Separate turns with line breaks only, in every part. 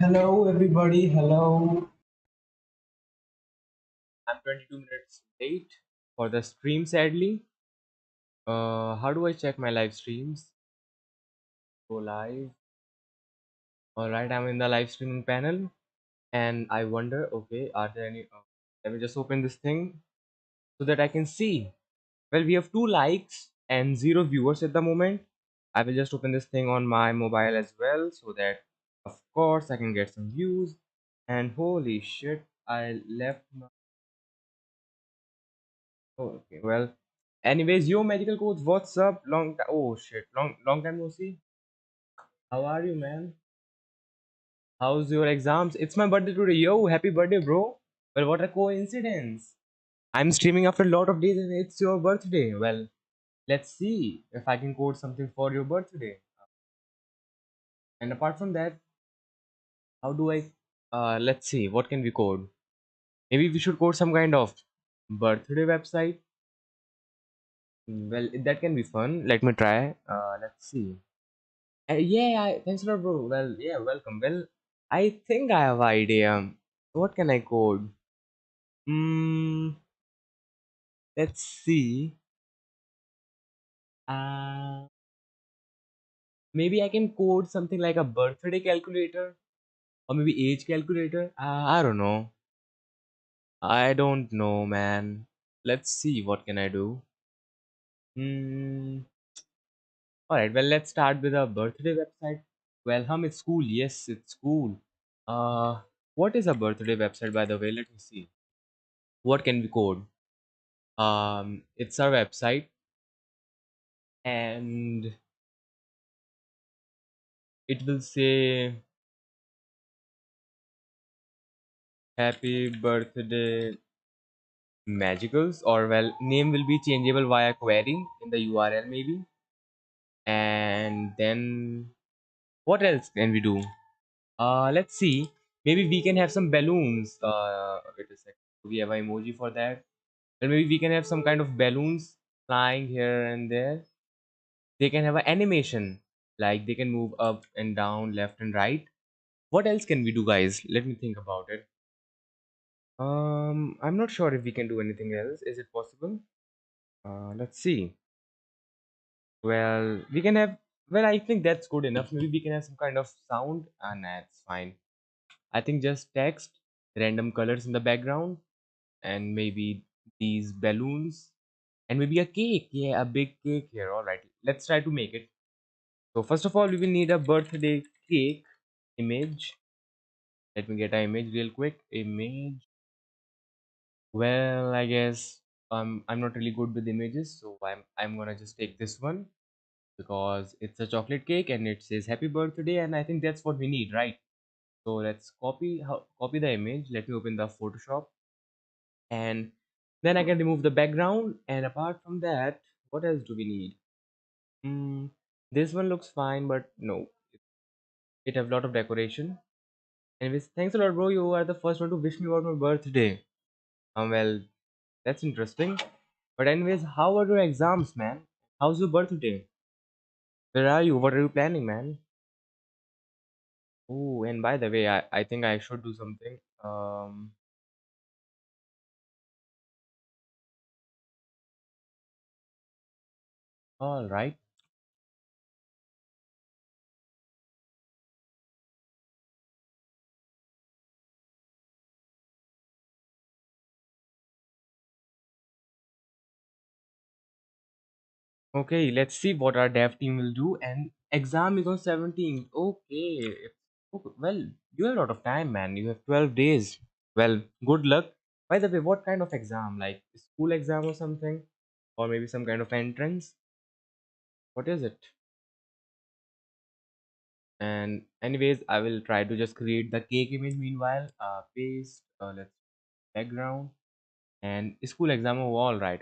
Hello, everybody. Hello. I'm 22 minutes late for the stream, sadly. How do I check my live streams? Go live. All right, I'm in the live streaming panel, and I wonder, okay, are there any? Let me just open this thing so that I can see. Well, we have 2 likes and 0 viewers at the moment. I will just open this thing on my mobile as well so that, of course, I can get some views. And holy shit, I left my. Oh, okay, well, anyways, yo, medical coach, what's up? Long time. Oh shit, long time no see. How are you, man? How's your exams? It's my birthday today. Yo, happy birthday, bro. Well, what a coincidence. I'm streaming after a lot of days and it's your birthday. Well, let's see if I can code something for your birthday. And apart from that, how do I? Let's see. What can we code? Maybe we should code some kind of birthday website. Well, that can be fun. Let me try. Let's see. Yeah, thanks a lot, bro. Well, yeah, welcome. Well, I think I have idea. What can I code? Hmm, let's see. Uh, Maybe I can code something like a birthday calculator or maybe age calculator. I don't know. I don't know, man. Let's see. What can I do? Hmm. All right. Well, let's start with a birthday website. Well, it's school. Yes, it's cool. Uh, what is a birthday website, by the way? Let me see. What can we code? It's our website and it will say happy birthday magicals, or well, name will be changeable via query in the URL maybe. And then what else can we do? Let's see, maybe we can have some balloons. Wait a sec, do we have an emoji for that? Well, maybe we can have some kind of balloons flying here and there. They can have an animation, like they can move up and down, left and right. What else can we do, guys? Let me think about it. I'm not sure if we can do anything else. Is it possible? Let's see. Well, we can have. Well, I think that's good enough. Maybe we can have some kind of sound. That's fine. I think just text, random colors in the background, and maybe these balloons, and maybe a cake. Yeah, a big cake here. All right, let's try to make it. So first of all, we will need a birthday cake image. Let me get an image real quick. Image. Well, I guess I'm not really good with images, so I'm gonna just take this one because it's a chocolate cake and it says happy birthday, and I think that's what we need, right? So let's copy the image. Let me open the Photoshop, and then I can remove the background. And apart from that, what else do we need? Hmm, this one looks fine, but no, it have a lot of decoration. Anyways, thanks a lot, bro. You are the first one to wish me about my birthday. Well, that's interesting. But anyways, how are your exams, man? How's your birthday? Where are you? What are you planning, man? Oh, and by the way, I think I should do something. All right. Okay, let's see what our dev team will do. And exam is on 17th. Okay. Okay. Well, you have a lot of time, man. You have 12 days. Well, good luck. By the way, what kind of exam? Like school exam or something? Or maybe some kind of entrance? What is it? And anyways, I will try to just create the cake image meanwhile. Paste, let's background and school exam. Oh, all right.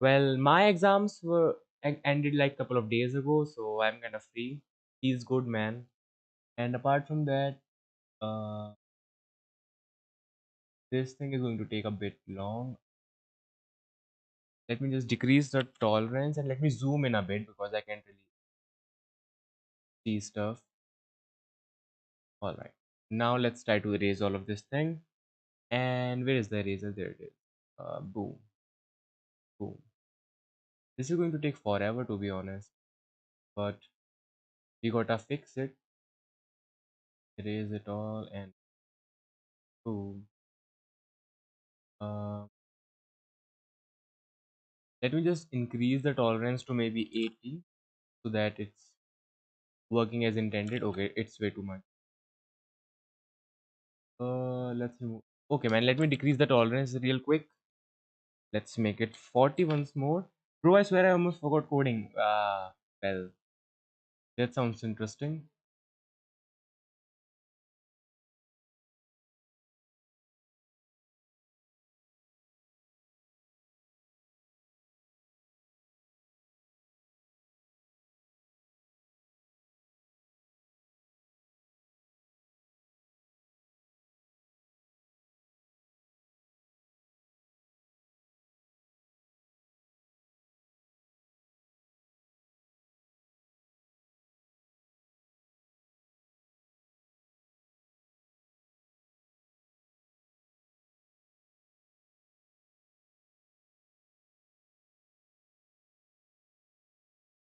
Well, my exams were ended like couple of days ago, so I'm kind of free. He's good, man. And apart from that, uh, this thing is going to take a bit long. Let me just decrease the tolerance and let me zoom in a bit because I can't really see stuff. All right. Now let's try to erase all of this thing. And where is the eraser? There it is. Boom, boom. This is going to take forever to be honest, but we gotta fix it. Erase it all and boom. Uh, Let me just increase the tolerance to maybe 80 so that it's working as intended. Okay, it's way too much. Let's remove. Okay, man, let me decrease the tolerance real quick. Let's make it 40 once more. Bro, I swear I almost forgot coding. Well, that sounds interesting.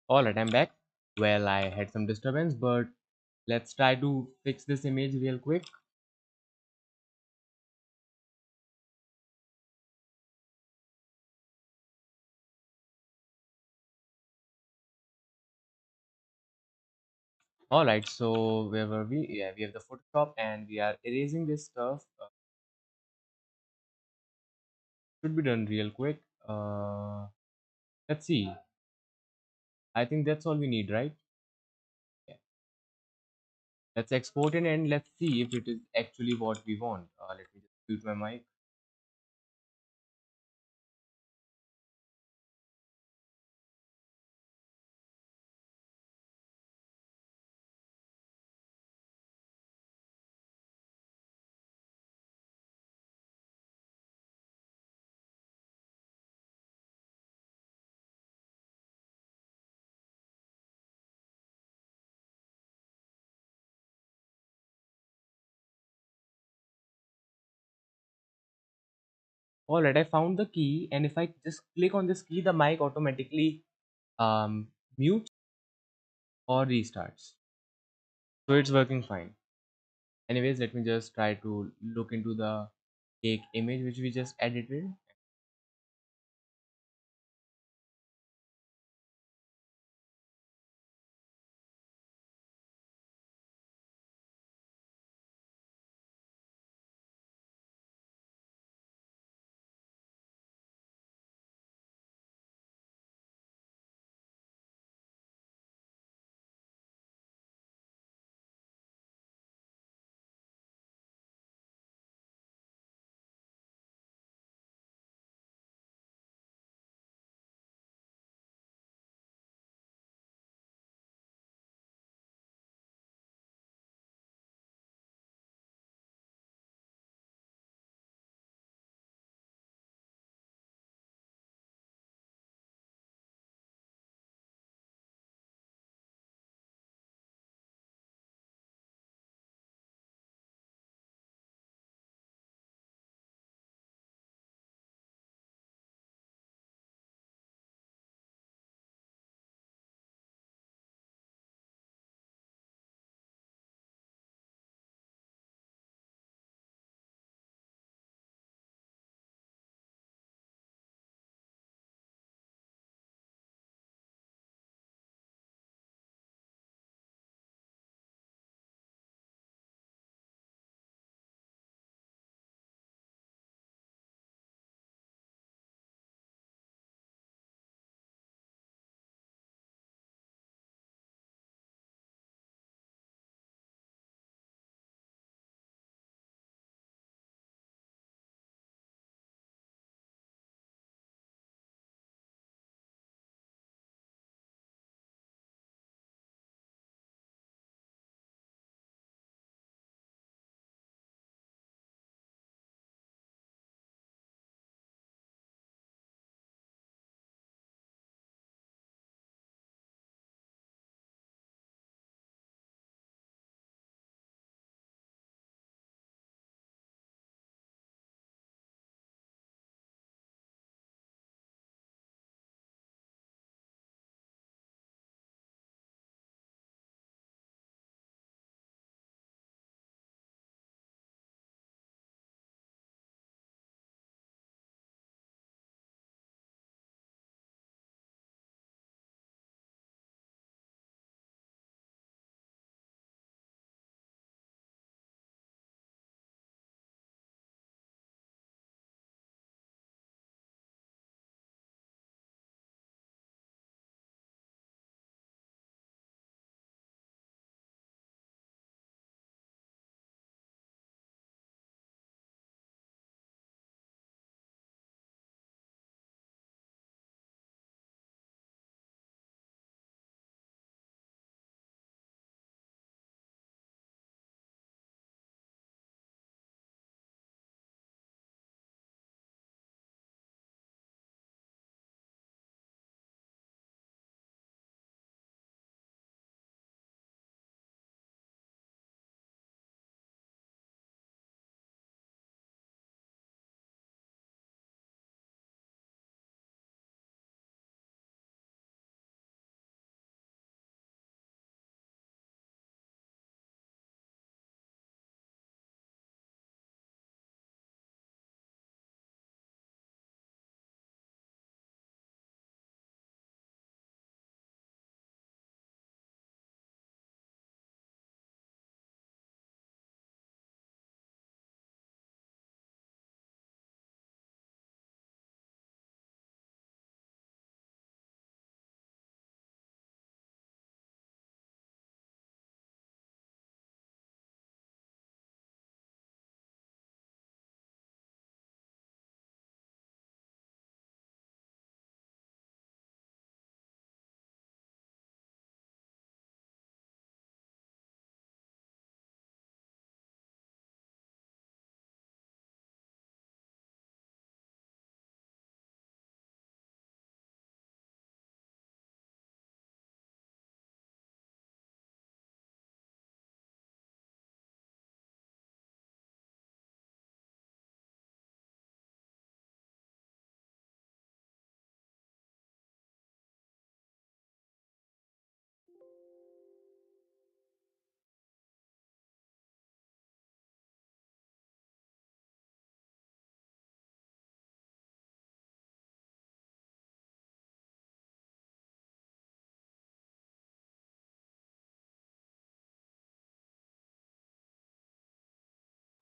Alright, I'm back. Well, I had some disturbance, but let's try to fix this image real quick. Alright, so where were we? Yeah, we have the Photoshop and we are erasing this stuff. Should be done real quick. Let's see. I think that's all we need, right? Yeah. Let's export it and let's see if it is actually what we want. Let me just mute my mic. Alright, I found the key, and if I just click on this key, the mic automatically mutes or restarts. So it's working fine. Anyways, let me just try to look into the cake image which we just edited.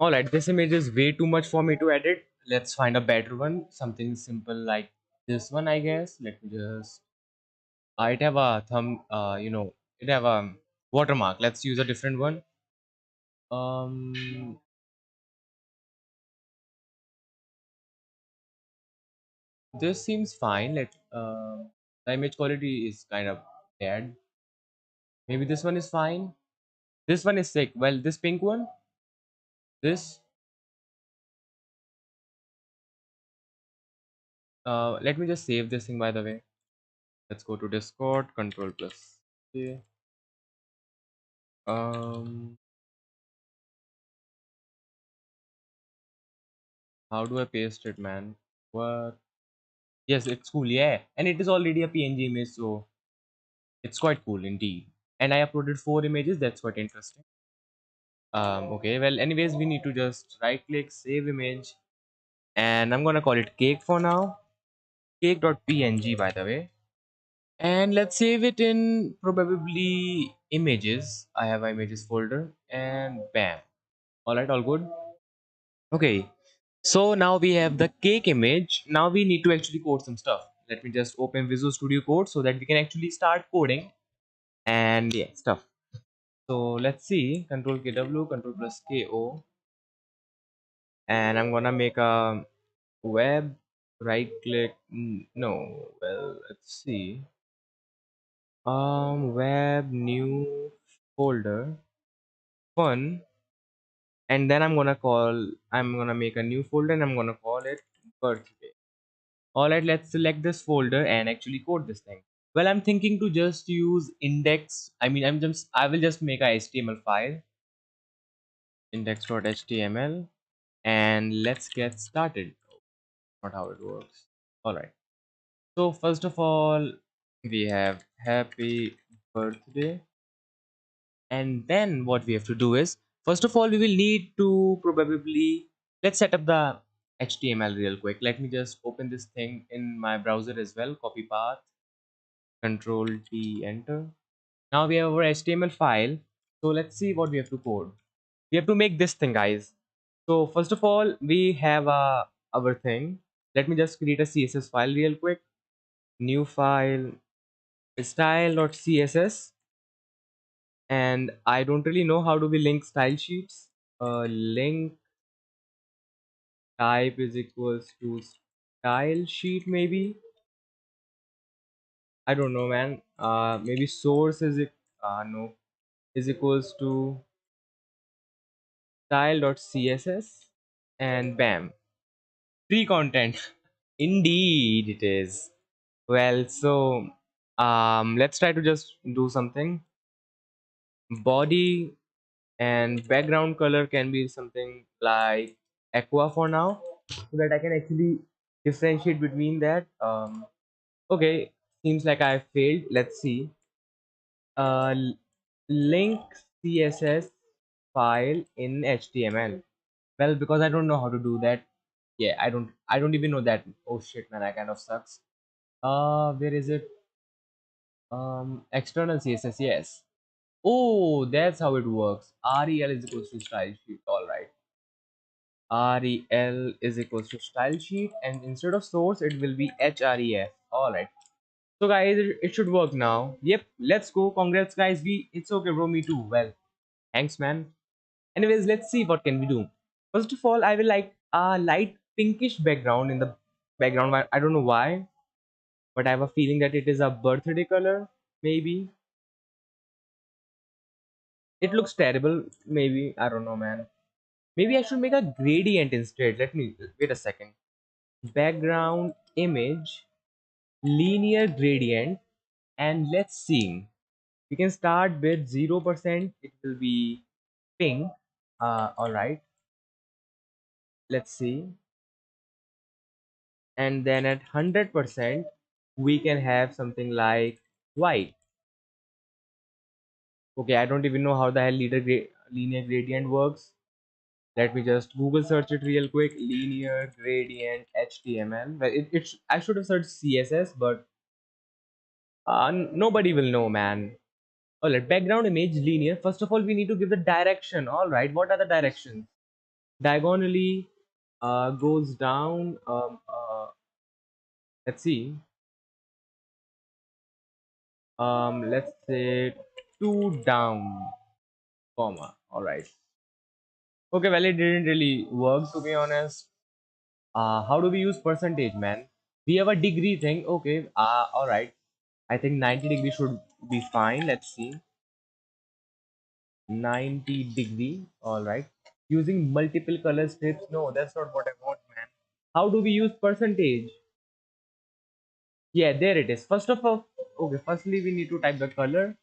All right, this image is way too much for me to edit. Let's find a better one, something simple like this one, I guess. Let me just. It have a thumb. It have a watermark. Let's use a different one. Um, this seems fine. The image quality is kind of bad. Maybe this one is fine. This one is sick. Well, this pink one, this. Let me just save this thing by the way. Let's go to Discord. Control plus. Okay. Um, how do I paste it, man? What? Yes, it's cool. Yeah, and it is already a PNG image, so it's quite cool indeed. And I uploaded 4 images. That's quite interesting. Okay. Well, anyways, we need to just right click, save image, and I'm gonna call it cake for now. Cake.png, by the way. And let's save it in probably images. I have a images folder, and bam. All right, all good. Okay, so now we have the cake image. Now we need to actually code some stuff. Let me just open Visual Studio Code so that we can actually start coding and yeah, stuff. So let's see, Control KW, Control plus KO, and I'm gonna make a web, right click, no, well, let's see, web, new folder, fun, and then I'm gonna make a new folder and I'm gonna call it birthday. All right, let's select this folder and actually code this thing. Well, I'm thinking to just use index. I will just make a HTML file, index.html, and let's get started. Not how it works. All right. So first of all, we have happy birthday, and then what we have to do is, first of all, we will need to probably let's set up the HTML real quick. Let me just open this thing in my browser as well. Copy path, Control T, enter. Now we have our HTML file. So let's see what we have to code. We have to make this thing, guys. So first of all, we have our thing. Let me just create a CSS file real quick. New file, style.css, and I don't really know how do we link style sheets. Link type is equals to style sheet, maybe. I don't know, man. Maybe source is no, is equals to style.css, and bam, free content. Indeed, it is. Well, so let's try to just do something. Body and background color can be something like aqua for now, so that I can actually differentiate between that. Okay, seems like I failed. Let's see. L- Link CSS file in HTML. Well, because I don't know how to do that. Yeah, I don't even know that. Oh shit, man, I kind of sucks. Where is it? External CSS, yes. Oh, that's how it works. Rel is equals to style sheet. All right. Rel is equals to style sheet, and instead of source, it will be href. All right. So guys, it should work now. Yep. Let's go. Congrats, guys. It's okay, bro. Me too. Well, thanks, man. Anyways, let's see what can we do. First of all, I will like a light pinkish background in the background. I don't know why, but I have a feeling that it is a birthday color. Maybe it looks terrible. Maybe I don't know, man. Maybe I should make a gradient instead. Let me wait a second. Background image, linear gradient, and let's see. We can start with 0%. It will be pink. All right. Let's see. And then at 100%, we can have something like white. Okay, I don't even know how the hell linear gradient works. Let me just Google search it real quick. Linear gradient HTML. Well, I should have searched CSS, but nobody will know, man. All right, background image linear. First of all, we need to give the direction. All right, what are the directions? diagonally goes down. Let's see. Let's say two down, comma. All right. Okay, well, it didn't really work to be honest. How do we use percentage, man? We have a degree thing. Okay. All right. I think 90 degree should be fine. Let's see. 90 degree. All right. Using multiple color strips. No, that's not what I want, man. How do we use percentage? Yeah, there it is. First of all, okay. Firstly, we need to type the color,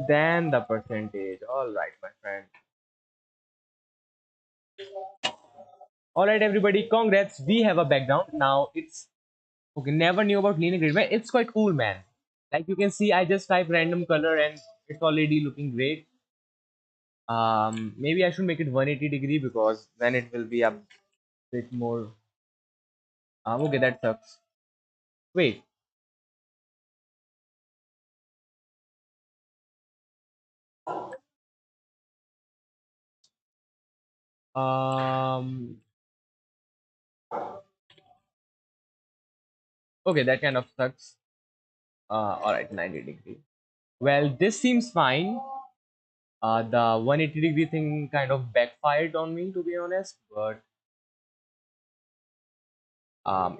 then the percentage. All right, my friend. All right, everybody. Congrats. We have a background now. It's okay. Never knew about linear grid, but it's quite cool, man. Like you can see, I just type random color and it's already looking great. Maybe I should make it 180 degree because then it will be a bit more. Okay, that sucks. Wait. Um. Okay, that kind of sucks. All right, 90 degree. Well, this seems fine. The 180 degree thing kind of backfired on me, to be honest. But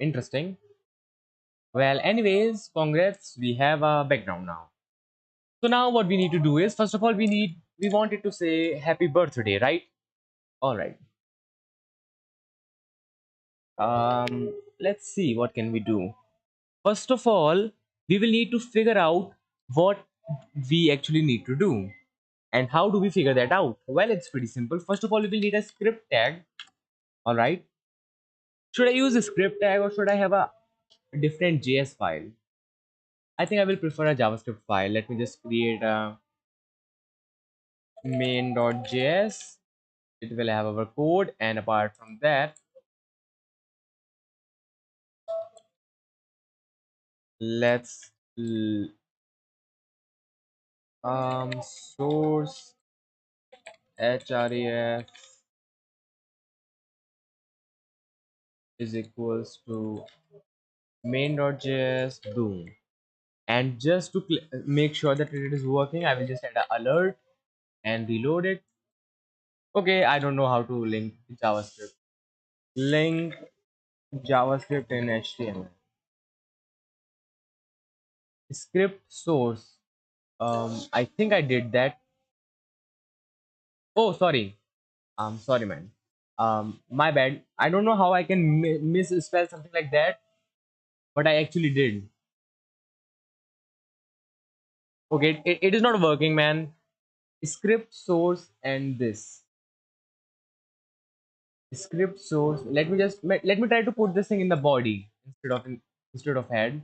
interesting. Well, anyways, congrats. We have a background now. So now what we need to do is, first of all, we wanted to say happy birthday, right? All right. Let's see what can we do. First of all, we will need to figure out what we actually need to do. And how do we figure that out? Well, it's pretty simple. First of all, we will need a script tag. All right. Should I use a script tag or should I have a different JS file? I think I will prefer a JavaScript file. Let me just create a main.js. It will have our code, and apart from that, let's source href is equals to main.js boom. And just to make sure that it is working, I will just add an alert and reload it. Okay, I don't know how to link JavaScript. Link JavaScript in HTML. Script source. I think I did that. Oh, sorry. Sorry, man. My bad. I don't know how I can misspell something like that, but I actually did. Okay, it is not working, man. Script source and this script source. Let me try to put this thing in the body instead of head.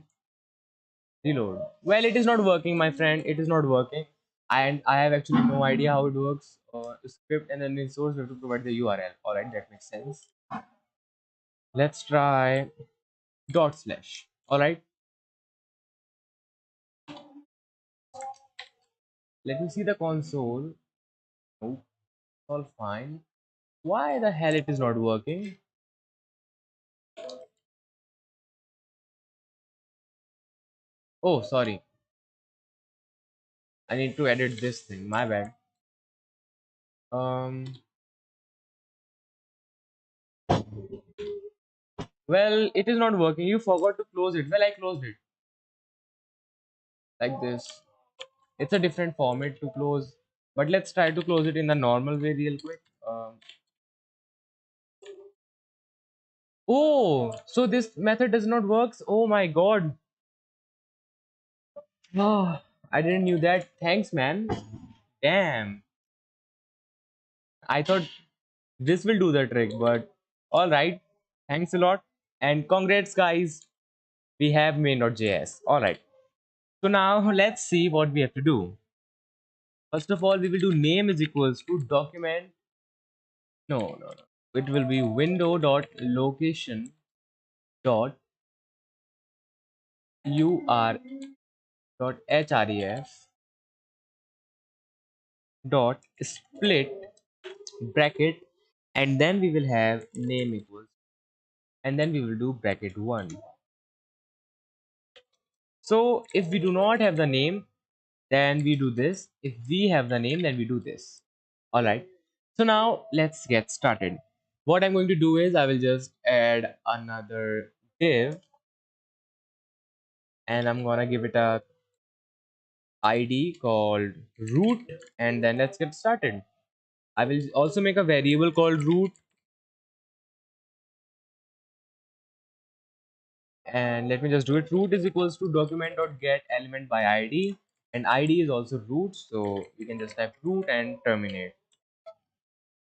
Reload. Well, it is not working, my friend. It is not working, and I have actually no idea how it works. Script and then in source we have to provide the URL. All right, that makes sense. Let's try dot slash. All right. Let me see the console. Oh, all fine. Why the hell it is not working? Oh, sorry. I need to edit this thing. My bad. Um. Well, it is not working. You forgot to close it. Well, I closed it like this. It's a different format to close, but let's try to close it in the normal way real quick. Oh, so this method does not works. Oh my god. Oh, I didn't knew that. Thanks, man. Damn. I thought this will do the trick, but all right. Thanks a lot. And congrats, guys. We have main.js. All right. So now let's see what we have to do. First of all, we will do name is equals to document. No, no, no. It will be window.location dot ur dot href dot split bracket and then we will have name equals, and then we will do bracket 1. So if we do not have the name, then we do this. If we have the name, then we do this. All right. So now let's get started. What I'm going to do is I will just add another div, and I'm gonna give it a ID called root, and then let's get started. I will also make a variable called root, and let me just do it. Root is equals to document.get element by ID, and ID is also root, so you can just type root and terminate.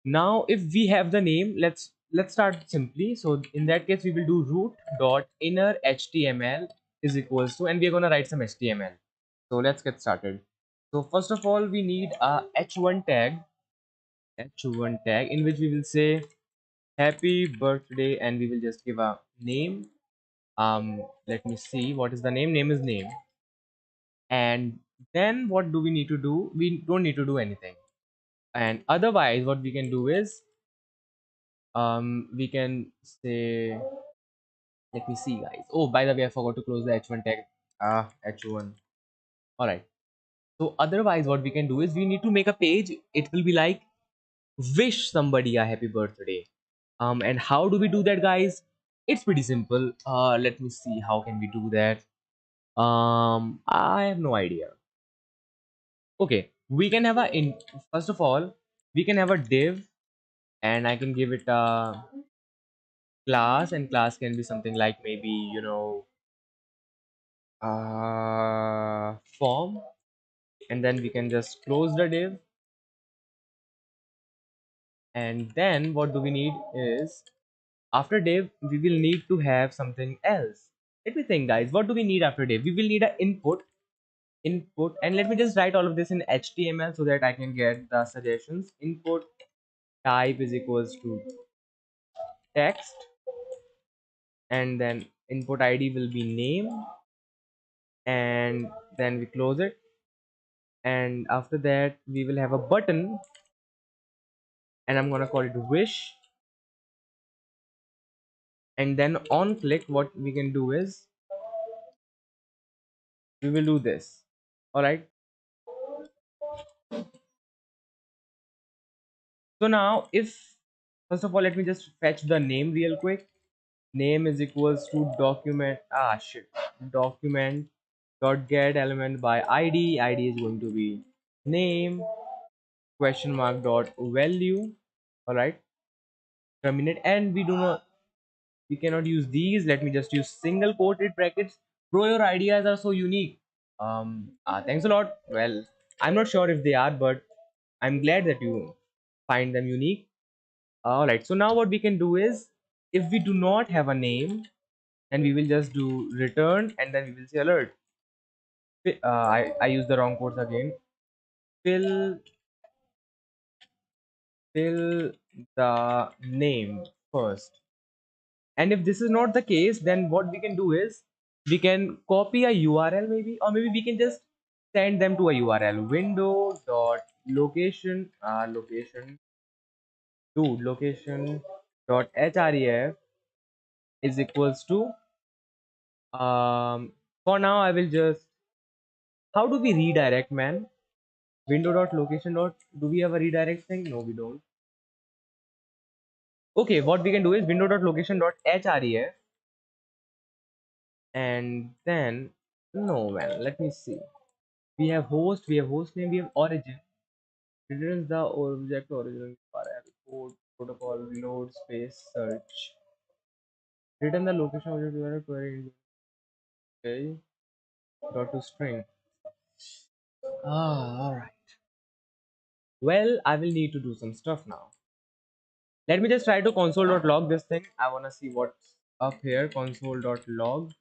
Now if we have the name, let's start simply. So in that case we will do root dot inner html is equals to, and we are going to write some html. So let's get started. So first of all we need a h1 tag in which we will say happy birthday, and we will just give a name. Let me see, what is the name? Name is name. And then what do we need to do? We don't need to do anything. And otherwise what we can do is we can say, let me see guys. Oh, by the way, I forgot to close the h1 tag. H1. All right. So otherwise what we can do is we need to make a page. It will be like wish somebody a happy birthday. And how do we do that, guys? It's pretty simple. Let me see, how can we do that? I have no idea. Okay, we can have a in first of all we can have a div, and I can give it a class, and class can be something like maybe form, and then we can just close the div. And then what do we need is, after div we will need to have something else. Let me think, guys, what do we need after div? We will need an input, and let me just write all of this in html so that I can get the suggestions. Input type is equals to text, and then input id will be name, and then we close it. And after that we will have a button, and I'm gonna call it wish. And then on click what we can do is we will do this. All right. So now if, first of all, let me just fetch the name real quick. Name is equals to document dot get element by id is going to be name question mark dot value. All right, terminate. And we cannot use these. Let me just use single quoted brackets. Bro, your ideas are so unique. Thanks a lot. Well, I'm not sure if they are, but I'm glad that you find them unique. All right, so now what we can do is, if we do not have a name, then we will just do return, and then we will say alert. I use the wrong quotes again. Fill the name first. And if this is not the case, then what we can do is we can copy a URL maybe, or maybe we can just send them to a URL. Window dot location location dot href is equals to, for now I will just, how do we redirect, man? Window dot location dot, do we have a redirect thing? No, we don't. Okay, what we can do is window dot location dot href, and then, no man, let me see. We have host name, we have origin. Returns the object origin code protocol load space search. Return the location object you are querying. Okay. Dot to string. All right. Well, I will need to do some stuff now. Let me just try to console.log this thing. I wanna see what's up here. Console.log,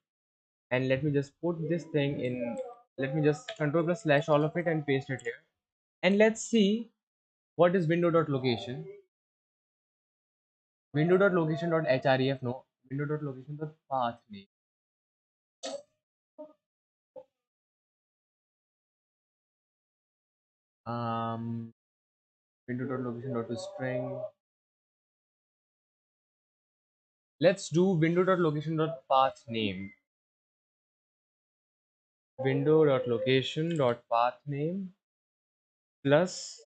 and let me just put this thing in. Let me just control plus slash all of it and paste it here. And let's see what is window.location. Window.location.href, no. Window.location.path name. Um, window.location.string. Let's do window.location.path name. Window.location.path name plus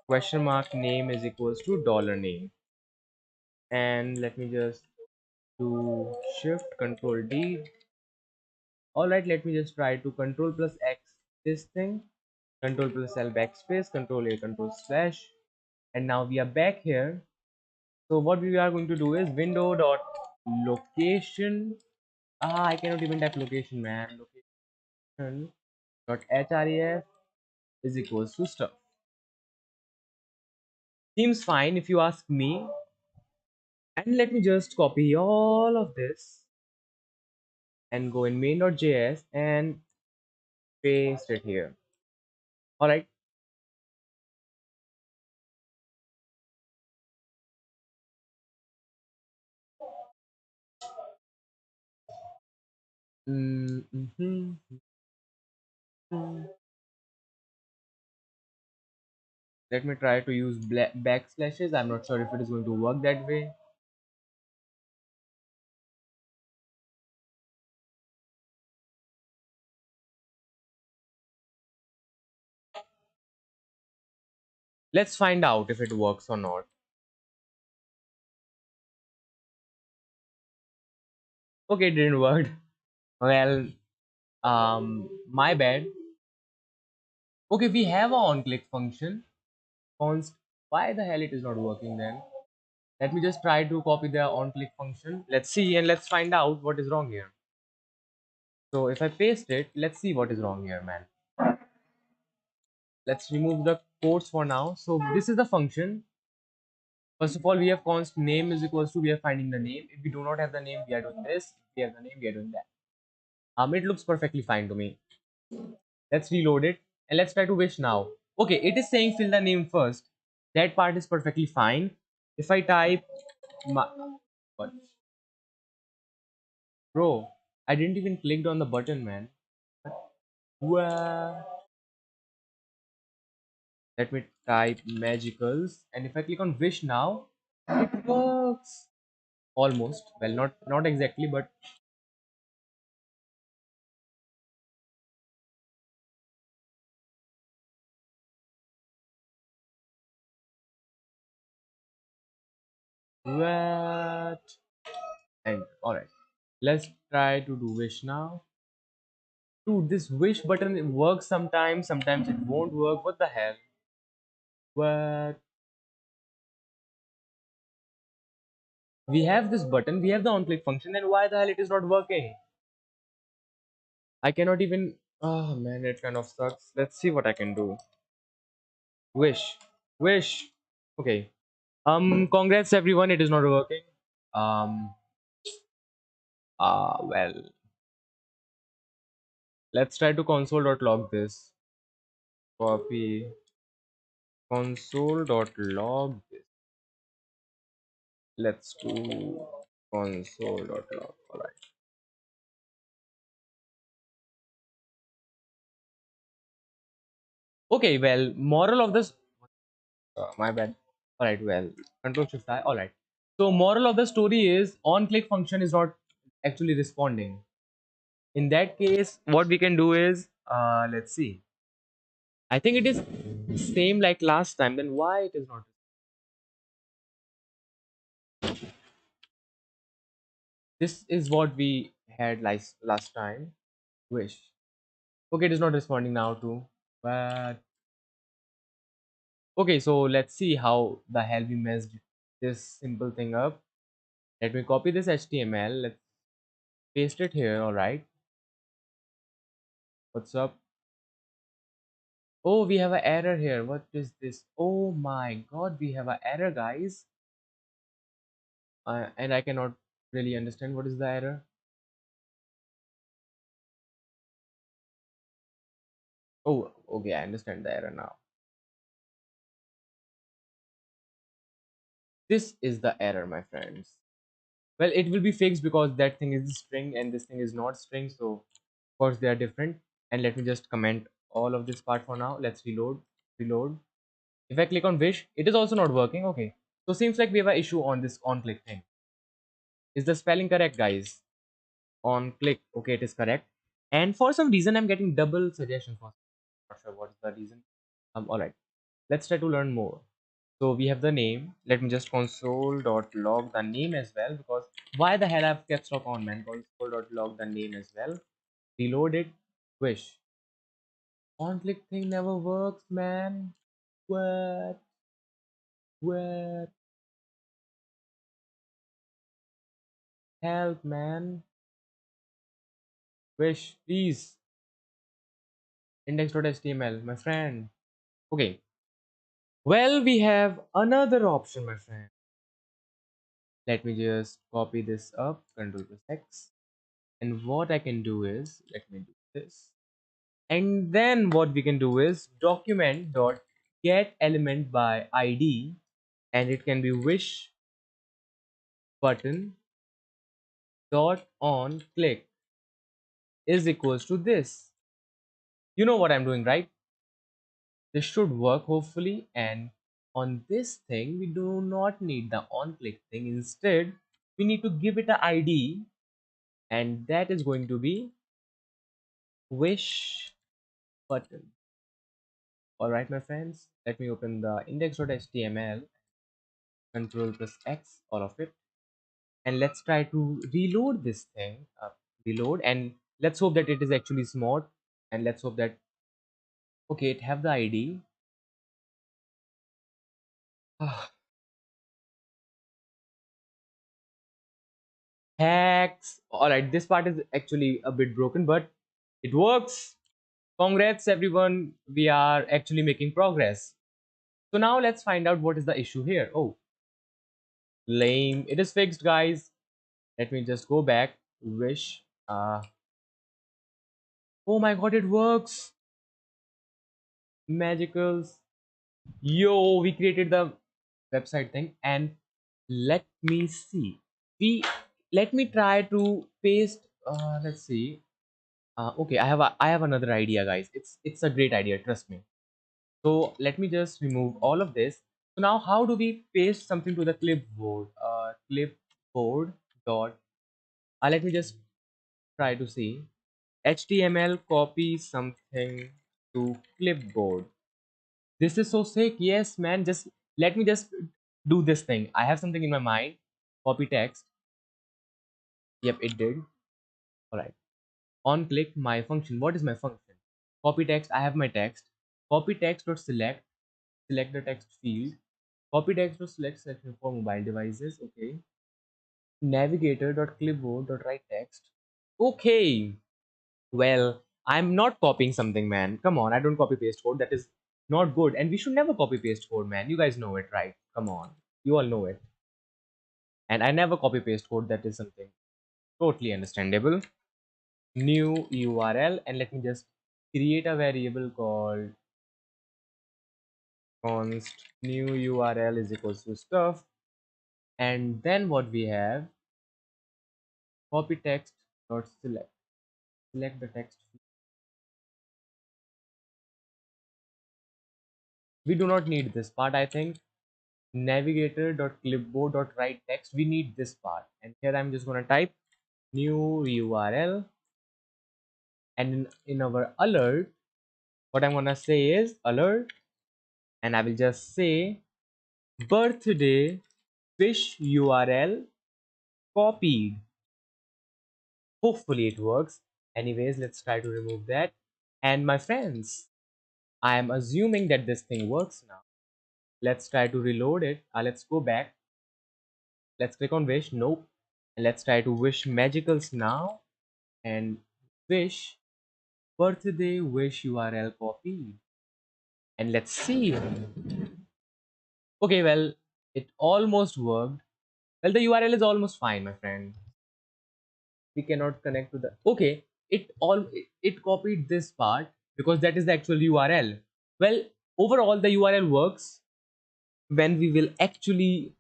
question mark name is equals to dollar name. And let me just do shift control D. Alright, let me just try to control plus X this thing, control plus L backspace, control A, control slash, and now we are back here. So what we are going to do is window dot location. I cannot even type location, man. Location dot href is equals to stuff. Seems fine if you ask me. And let me just copy all of this and go in main.js and paste it here. All right. Mhm. Let me try to use backslashes. I'm not sure if it is going to work that way. Let's find out if it works or not. Okay, it didn't work. Well, my bad. Okay, we have a on-click function. Const. Why the hell it is not working then? Let me just try to copy the on-click function. Let's see and let's find out what is wrong here. So if I paste it, let's see what is wrong here, man. Let's remove the quotes for now. So this is the function. First of all, we have const name is equals to we are finding the name. If we do not have the name, we are doing this. If we have the name, we are doing that. It looks perfectly fine to me. Let's reload it and let's try to wish now. Okay, it is saying fill the name first. That part is perfectly fine. If I type what? Bro, I didn't even clicked on the button, man. Well, let me type magicals and if I click on wish now, it works. Almost. Well, not exactly, but what? And alright. Let's try to do wish now. Dude, this wish button works sometimes it won't work. What the hell? What? We have this button, we have the on click function, then why the hell it is not working? I cannot even. Oh man, it kind of sucks. Let's see what I can do. Wish. Wish. Okay. Congrats everyone, it is not working. Um, well, let's try to console.log this. Copy console.log this. Let's do console.log. Alright. Okay, well, moral of this. My bad. Alright, well, control shift I. Alright. So, moral of the story is on click function is not actually responding. In that case, what we can do is, let's see. I think it is same like last time. Then why it is not? This is what we had last time. Wish. Okay, it is not responding now too. But okay, so let's see how the hell we messed this simple thing up. Let me copy this HTML. Let's paste it here. All right. What's up? Oh, we have an error here. What is this? Oh my god, we have an error, guys. And I cannot really understand what is the error. Oh, okay, I understand the error now. This is the error, my friends. Well, it will be fixed because that thing is string and this thing is not string. So, of course, they are different. And let me just comment all of this part for now. Let's reload. Reload. If I click on wish, it is also not working. Okay. So, seems like we have an issue on this on click thing. Is the spelling correct, guys? On click. Okay, it is correct. And for some reason, I'm getting double suggestion for not sure what's the reason. All right. Let's try to learn more. So we have the name. Let me just console.log the name as well, because why the hell I've caps lock on, man? Console.log the name as well. Reload it. Wish. On click thing never works, man. What? What? Help, man. Wish, please. Index.html, my friend. Okay. Well, we have another option, my friend. Let me just copy this up. Control plus X. And what I can do is, let me do this. And then what we can do is document dot get element by ID, and it can be wish button dot on click is equals to this. You know what I'm doing, right? This should work hopefully. And on this thing, we do not need the on click thing. Instead, we need to give it an ID, and that is going to be wish button. All right, my friends, let me open the index.html, control plus X, all of it. And let's try to reload this thing reload, and let's hope that it is actually smart, and let's hope that okay, it have the ID. Hacks. All right, this part is actually a bit broken, but it works. Congrats everyone, we are actually making progress. So now let's find out what is the issue here. Oh, lame, it is fixed, guys. Let me just go back. Wish oh my god, it works. Magicals. Yo, we created the website thing, and let me see. We let me try to paste. Let's see. Okay, I have another idea, guys. It's a great idea, trust me. So let me just remove all of this. So now, how do we paste something to the clipboard? Clipboard dot. Let me just try to see. HTML copy something to clipboard. This is so sick. Yes, man. Just let me just do this thing. I have something in my mind. Copy text. Yep, it did. All right. On click my function. What is my function? Copy text. I have my text. Copy text dot select. Select the text field. Copy text dot select section for mobile devices. Okay. Navigator dot clipboard dot write text. Okay. Well, I'm not copying something, man. Come on, I don't copy paste code. That is not good. And we should never copy paste code, man. You guys know it, right? Come on. You all know it. And I never copy paste code. That is something totally understandable. New URL, and let me just create a variable called const new URL is equals to stuff. And then what we have, copy text dot select. Select the text. We do not need this part, I think. Navigator.clipboard.write text, we need this part, and here I'm just going to type new URL, and in our alert, what I'm going to say is alert, and I will just say birthday wish URL copied. Hopefully it works. Anyways, let's try to remove that. And my friends, I am assuming that this thing works now. Let's try to reload it. Let's go back. Let's click on wish. Nope. And let's try to wish magicals now, and wish birthday wish URL copy, and let's see. Okay, well, it almost worked. Well, the URL is almost fine, my friend. We cannot connect to the okay, it copied this part because that is the actual URL. Well, overall the URL works. When we will actually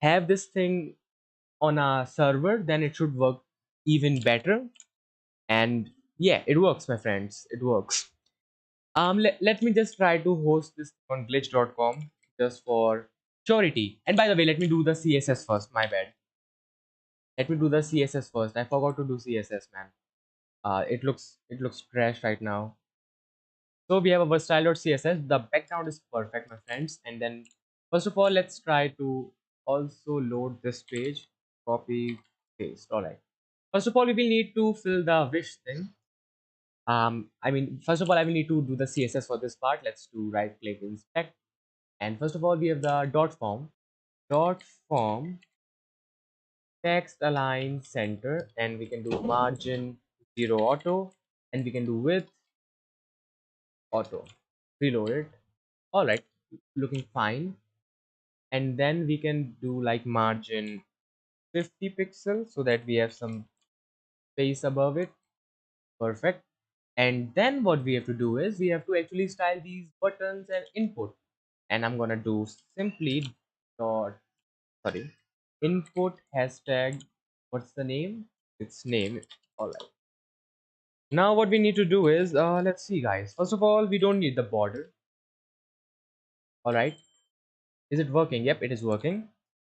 have this thing on a server, then it should work even better. And yeah, it works, my friends, it works. Let me just try to host this on glitch.com just for surety. And by the way, let me do the CSS first. My bad. Let me do the CSS first. I forgot to do CSS, man. It looks trash right now. So we have our style.css. The background is perfect, my friends. And then first of all, let's try to also load this page. Copy, paste. All right. First of all, we will need to fill the wish thing. I mean, first of all, I will need to do the CSS for this part. Let's do right click inspect. And first of all, we have the dot form. Dot form text align center, and we can do margin 0 auto, and we can do width auto. Reload it. All right, looking fine. And then we can do like margin 50 pixels so that we have some space above it. Perfect. And then what we have to do is we have to actually style these buttons and input. And I'm gonna do simply dot sorry input hashtag, what's the name? Its name. All right. Now what we need to do is let's see, guys. First of all, we don't need the border. All right. Is it working? Yep, it is working.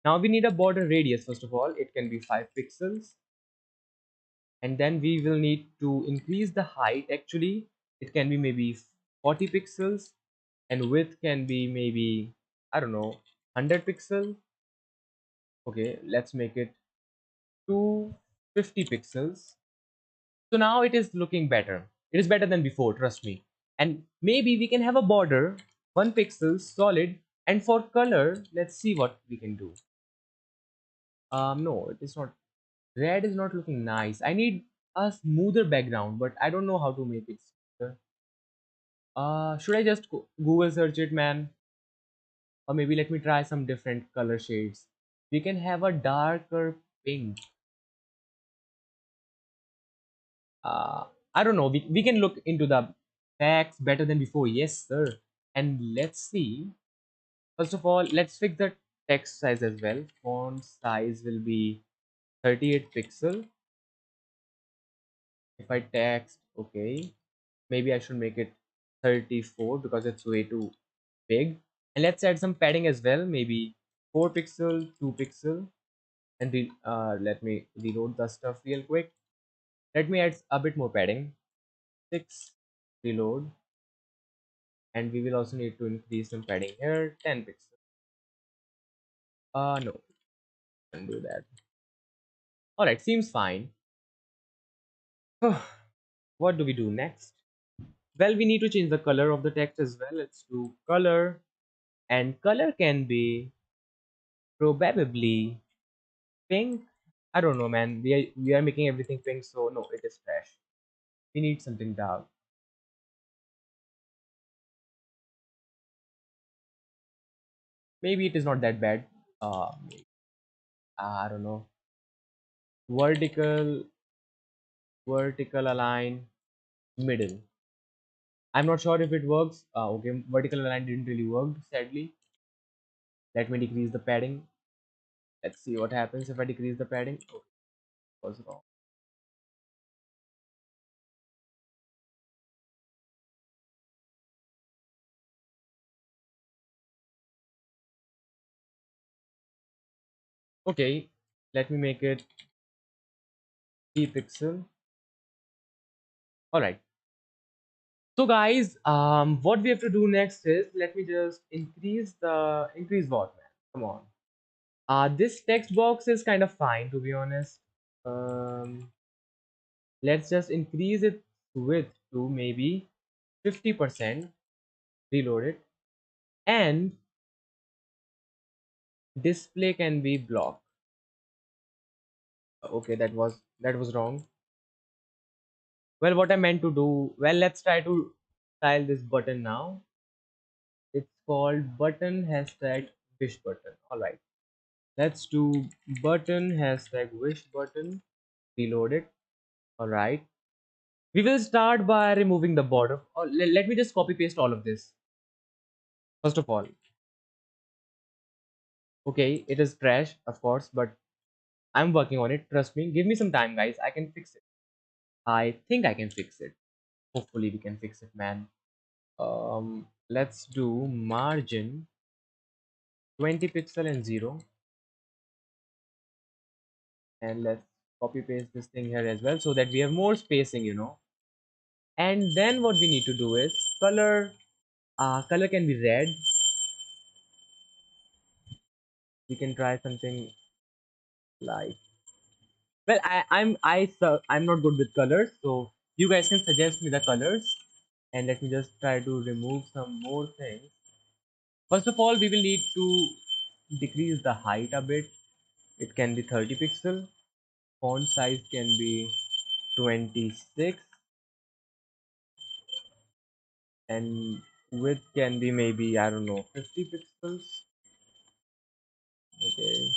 Now we need a border radius. First of all, it can be 5 pixels, and then we will need to increase the height. Actually, it can be maybe 40 pixels, and width can be maybe, I don't know, 100 pixels. Okay, let's make it 250 pixels. So now it is looking better. It is better than before, trust me. And maybe we can have a border, 1 pixel solid, and for color, let's see what we can do. No, it is not. Red is not looking nice. I need a smoother background, but I don't know how to make it smoother. Should I just Google search it, man? Or maybe let me try some different color shades. We can have a darker pink. uh, I don't know. We can look into the facts better than before. Yes, sir. And let's see. First of all, let's fix the text size as well. Font size will be 38 pixel. If I text, okay, maybe I should make it 34 because it's way too big. And let's add some padding as well. Maybe 4 pixel, 2 pixel. And let me reload the stuff real quick. Let me add a bit more padding. 6, reload. And we will also need to increase some padding here, 10 pixels. No, can't do that. All right, seems fine. What do we do next? Well, we need to change the color of the text as well. Let's do color, and color can be probably pink. I don't know, man. We are making everything pink, so no, it is trash. We need something dark. Maybe it is not that bad. I don't know. Vertical, vertical align, middle. I'm not sure if it works. Okay, vertical align didn't really work, sadly. Let me decrease the padding. Let's see what happens if I decrease the padding. Oh, it was wrong. Okay, let me make it 3 pixel. All right. So guys, what we have to do next is let me just increase what, man? Come on. This text box is kind of fine, to be honest. Um, let's just increase it width to maybe 50%. Reload it, and display can be blocked. Okay, that was wrong. Well, what I meant to do, well, let's try to style this button now. It's called button hashtag wish button. All right, let's do button hashtag wish button. Reload it. All right, we will start by removing the border. Let me just copy paste all of this. First of all, okay, it is trash, of course, but I'm working on it. Trust me. Give me some time, guys. I can fix it. I think I can fix it. Hopefully, we can fix it, man. Let's do margin 20 pixel and 0. And let's copy paste this thing here as well so that we have more spacing. And then what we need to do is color. Color can be red. We can try something like, well, I'm not good with colors, so you guys can suggest me the colors, and let me just try to remove some more things. First of all, we will need to decrease the height a bit. It can be 30 pixel. Font size can be 26, and width can be maybe, I don't know, 50 pixels. Okay.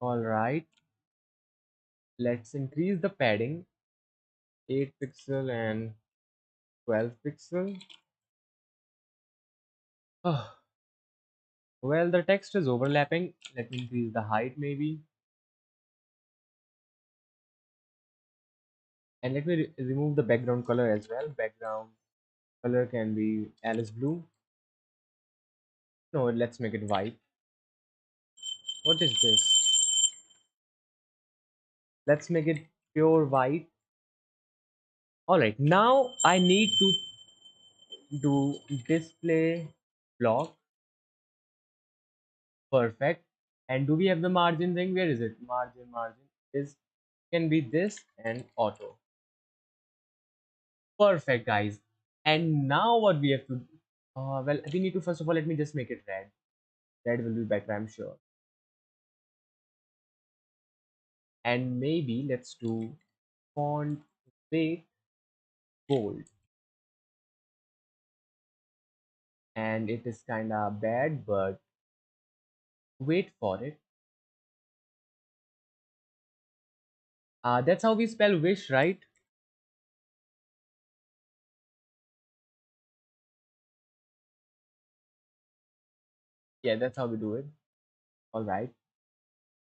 All right. Let's increase the padding, 8 pixel and 12 pixel. Oh, well, the text is overlapping. Let me increase the height maybe. And let me remove the background color as well. Background color can be Alice blue. No, let's make it white. What is this? Let's make it pure white. All right, now I need to do display block. Perfect. And do we have the margin thing? Where is it? Margin is can be this and auto. Perfect, guys. And now what we have to well, we need to first of all, let me just make it red. Red will be better, I'm sure. And maybe let's do font weight bold. And it is kind of bad, but wait for it. That's how we spell wish, right? Yeah, that's how we do it. All right.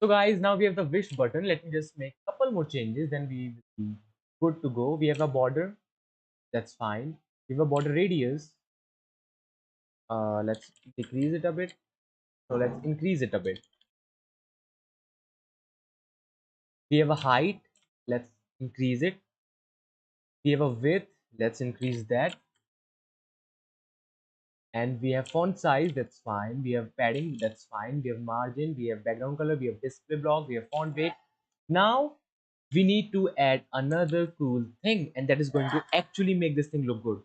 So guys, now we have the wish button. Let me just make a couple more changes, then we will be good to go. We have a border. That's fine. We have a border radius. Let's decrease it a bit. So let's increase it a bit. We have a height. Let's increase it. We have a width. Let's increase that. And we have font size. That's fine. We have padding. That's fine. We have margin. We have background color. We have display block. We have font weight. Now we need to add another cool thing, and that is going to actually make this thing look good.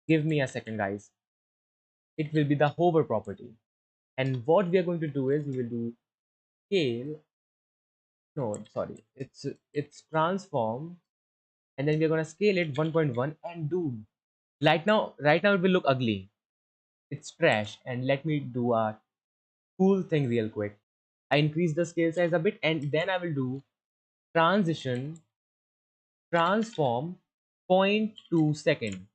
Give me a second, guys. It will be the hover property. And what we are going to do is we will do scale. No, sorry. It's transform, and then we're gonna scale it 1.1. And dude, right now it will look ugly. It's trash. And let me do a cool thing real quick. I increase the scale size a bit, and then I will do transition transform 0.2 second.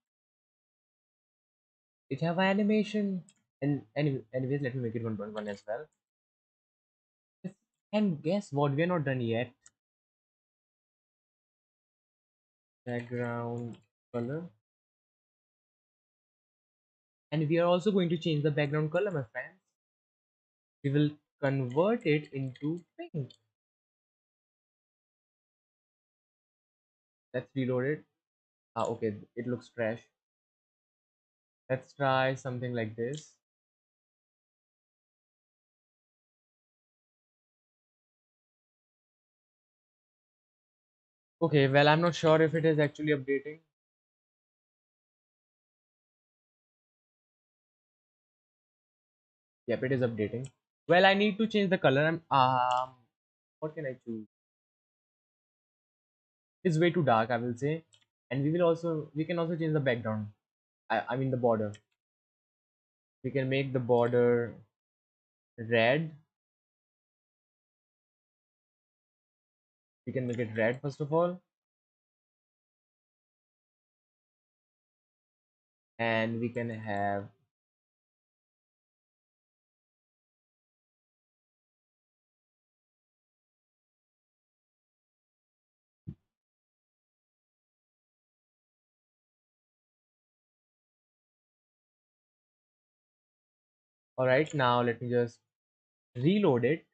It have an animation. And anyways, let me make it 1.1 as well. And guess what? We're not done yet. Background color. And we are also going to change the background color, my friends. We will convert it into pink. Let's reload it. Okay, it looks trash. Let's try something like this. Okay, well, I'm not sure if it is actually updating. Yep, it is updating. Well, I need to change the color. What can I choose? It's way too dark, I will say. And we can also change the background. I mean the border. We can make the border red. We can make it red first of all. And we can have, All right, now let me just reload it.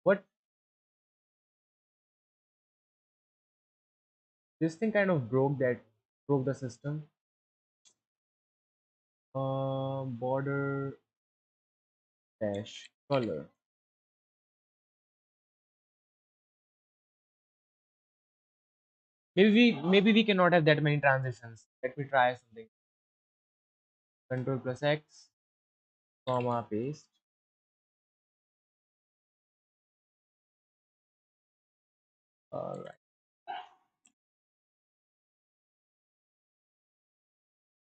What this thing kind of broke the system. Border dash color. Maybe we cannot have that many transitions. Let me try something. Control plus X, comma paste. All right.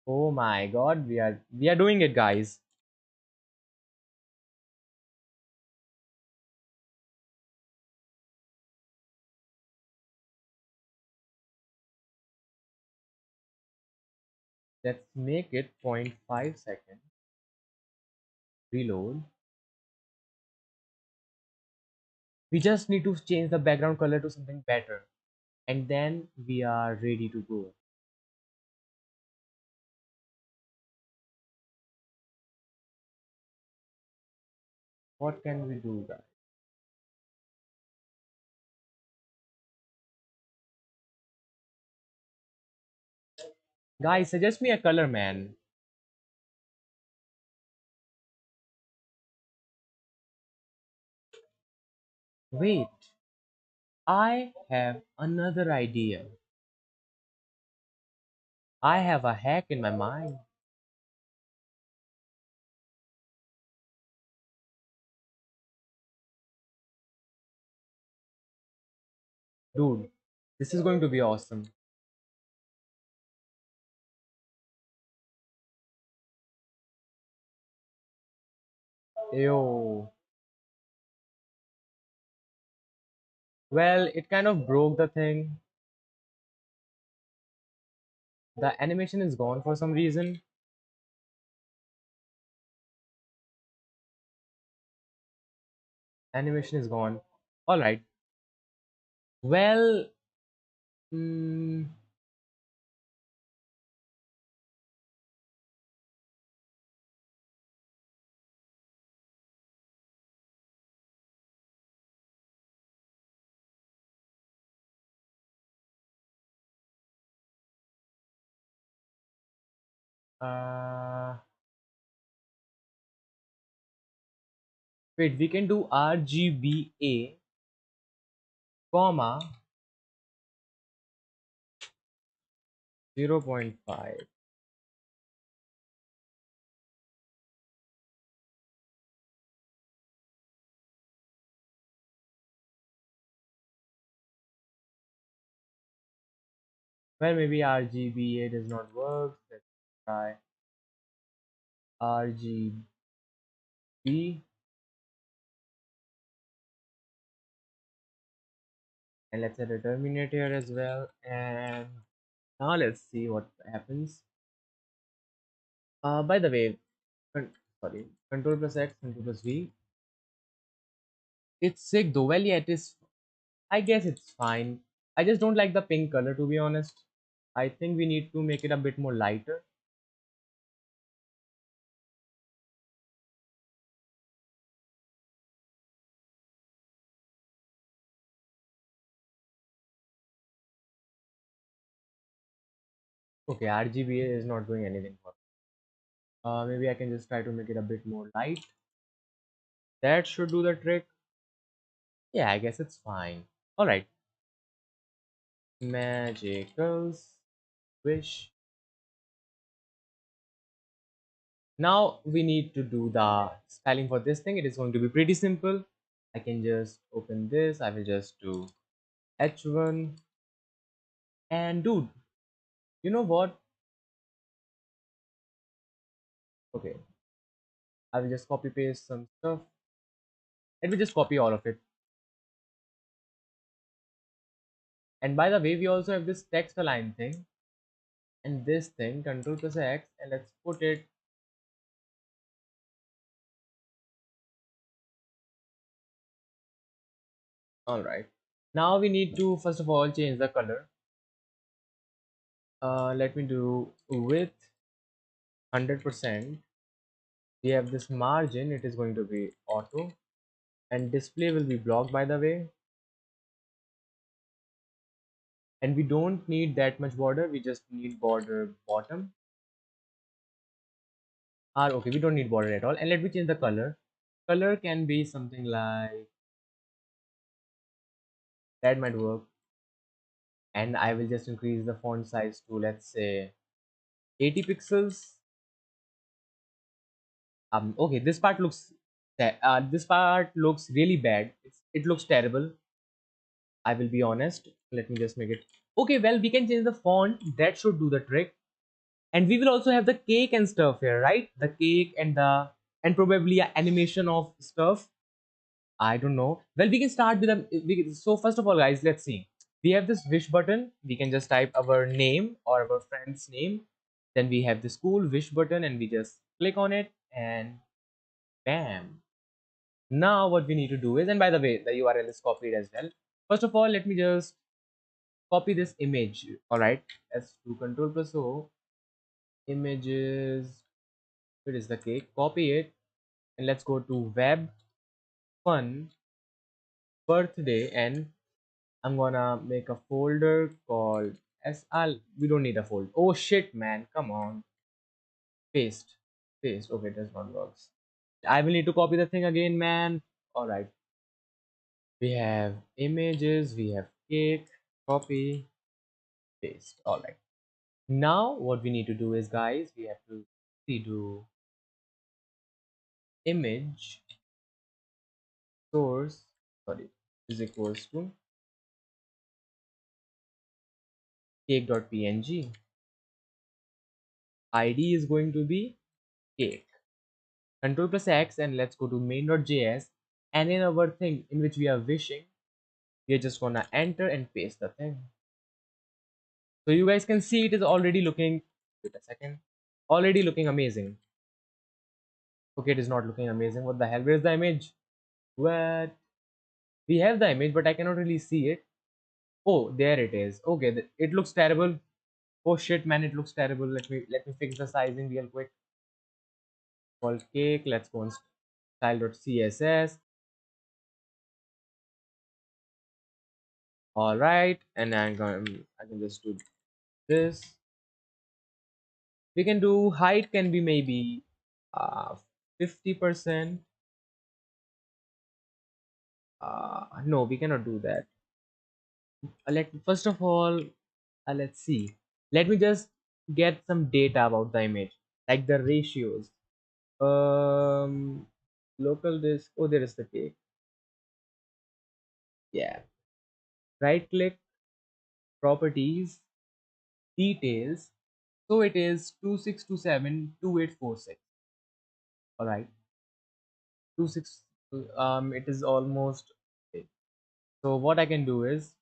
Oh my God, we are doing it, guys. Let's make it zero point 0.5 seconds. Reload. We just need to change the background color to something better, and then we are ready to go. What can we do, guys? Guys, suggest me a color, man. Wait, I have another idea. I have a hack in my mind. Dude, this is going to be awesome. Yo. Well, it kind of broke the thing. The animation is gone for some reason. Animation is gone. All right. Well, mm, uh, wait, we can do RGBA, comma 0.5. Well, maybe RGBA does not work. Let's try RGB, and let's add a terminate here as well. And now let's see what happens. By the way, sorry, Control plus X, Control plus V. It's sick though. Well, yeah, it is. I guess it's fine. I just don't like the pink color, to be honest. I think we need to make it a bit more lighter. Okay, RGBA is not doing anything for me. Maybe I can just try to make it a bit more light. That should do the trick. Yeah, I guess it's fine. All right. Magicals wish. Now we need to do the spelling for this thing. It is going to be pretty simple. I can just open this. I will just do H1. And dude, you know what? Okay, I will just copy paste some stuff. Let me just copy all of it. And by the way, we also have this text align thing and this thing, Control plus X, and let's put it. All right. Now we need to first of all change the color. Let me do width 100%. We have this margin, it is going to be auto, and display will be blocked, by the way. And we don't need that much border, we just need border bottom. Okay, we don't need border at all. And let me change the color. Color can be something like that, might work. And I will just increase the font size to, let's say, 80 pixels. Okay, this part looks really bad. It looks terrible. I will be honest. Let me just make it. Okay, well, we can change the font. That should do the trick. And we will also have the cake and stuff here, right? The cake and probably a animation of stuff. I don't know. Well, we can start with so first of all, guys, let's see. We have this wish button. We can just type our name or our friend's name. Then we have this cool wish button, and we just click on it, and bam. Now what we need to do is, and by the way, the URL is copied as well. First of all, let me just copy this image. All right, let's do Control plus O. Images. Where is the cake? Copy it, and let's go to web fun birthday, and I'm gonna make a folder called SL. We don't need a folder. Oh shit, man! Come on. Paste. Paste. Okay, it does not works. I will need to copy the thing again, man. All right. We have images. We have cake. Copy. Paste. All right. Now what we need to do is, guys, we have to do image source. Sorry, is equals to cake.png. ID is going to be cake. Control plus X, and let's go to main.js, and in our thing in which we are wishing, we are just gonna enter and paste the thing. So you guys can see it is already looking, wait a second, already looking amazing. Okay, it is not looking amazing. What the hell? Where's the image? What? We have the image, but I cannot really see it. Oh, there it is. Okay, it looks terrible. Oh shit, man, it looks terrible. Let me fix the sizing real quick. Called cake. Let's go on style.css. All right, and I can just do this. We can do height can be maybe 50%. No, we cannot do that. Let First of all, let's see. Let me just get some data about the image, like the ratios. Um, local disk. Oh, there is the cake. Yeah. Right click, properties, details. So it is 26272846. All right, 26. It is almost. Okay. So what I can do is,